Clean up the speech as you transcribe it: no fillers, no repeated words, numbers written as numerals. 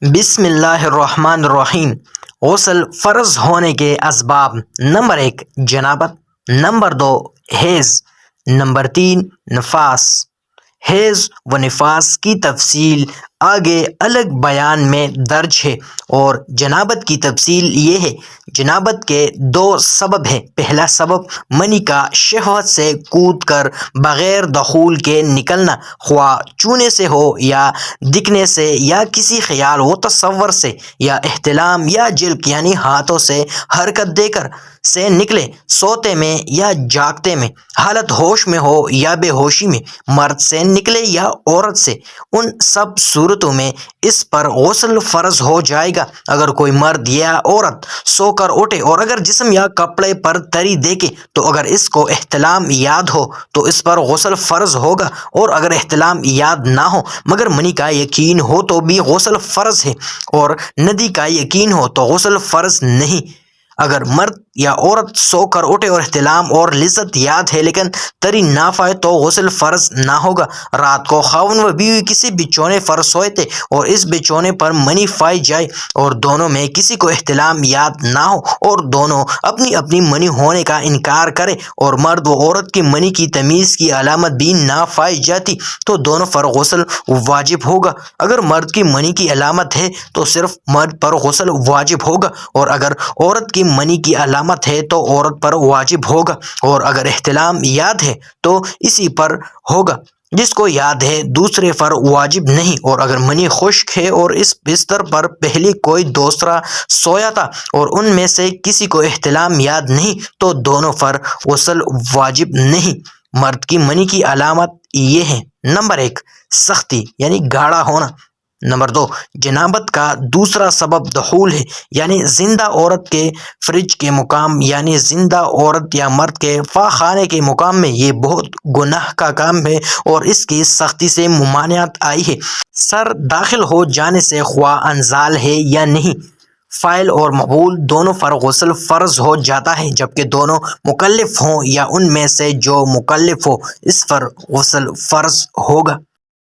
بسم اللہ الرحمن الرحیم۔ غسل فرض ہونے کے اسباب: نمبر 1 جنابت، نمبر 2 حیض، نمبر 3 نفاس۔ حیض و نفاس کی تفصیل آگے الگ بیان میں درج ہے، اور جنابت کی تفصیل یہ ہے۔ جنابت کے 2 سبب ہیں۔ پہلا سبب منی کا شہوت سے کود کر بغیر دخول کے نکلنا، خواہ چونے سے ہو یا دکھنے سے یا کسی خیال و تصور سے یا احتلام یا جلک یعنی ہاتھوں سے حرکت دے کر سے نکلے، سوتے میں یا جاگتے میں، حالت ہوش میں ہو یا بے ہوشی میں، مرد سے نکلے یا عورت سے، ان سب صورتوں میں اس پر غسل فرض ہو جائے گا۔ اگر کوئی مرد یا عورت سو کر اٹھے اور اگر جسم یا کپڑے پر تری دیکھے تو اگر اس کو احتلام یاد ہو تو اس پر غسل فرض ہوگا، اور اگر احتلام یاد نہ ہو مگر منی کا یقین ہو تو بھی غسل فرض ہے، اور ندی کا یقین ہو تو غسل فرض نہیں۔ اگر مرد یا عورت سو کر اٹھے اور احتلام اور لذت یاد ہے لیکن تری نہ پائے تو غسل فرض نہ ہوگا۔ رات کو خاوند و بیوی کسی بچھونے پر سوئے تھے اور اس بچھونے پر منی پائی جائے اور دونوں میں کسی کو احتلام یاد نہ ہو اور دونوں اپنی اپنی منی ہونے کا انکار کرے اور مرد و عورت کی منی کی تمیز کی علامت بھی نہ پائی جاتی تو دونوں پر غسل واجب ہوگا۔ اگر مرد کی منی کی علامت ہے تو صرف مرد پر غسل واجب ہوگا، اور اگر عورت کی منی کی علامت ہے تو عورت پر واجب ہوگا، اور اگر احتلام یاد ہے تو اسی پر ہوگا جس کو یاد ہے، دوسرے پر واجب نہیں۔ اور اگر منی خشک ہے اور اس بستر پر پہلے کوئی دوسرا سویا تھا اور ان میں سے کسی کو احتلام یاد نہیں تو دونوں پر غسل واجب نہیں۔ مرد کی منی کی علامت یہ ہے: نمبر 1 سختی یعنی گاڑھا ہونا، نمبر 2 جنابت کا دوسرا سبب دخول ہے، یعنی زندہ عورت کے فرج کے مقام، یعنی زندہ عورت یا مرد کے خانے کے مقام میں یہ بہت گناہ کا کام ہے اور اس کی سختی سے ممانعت آئی ہے۔ سر داخل ہو جانے سے خواہ انزال ہے یا نہیں، فاعل اور مفعول دونوں پر غسل فرض ہو جاتا ہے، جبکہ دونوں مکلف ہوں یا ان میں سے جو مکلف ہو اس پر غسل فرض ہوگا۔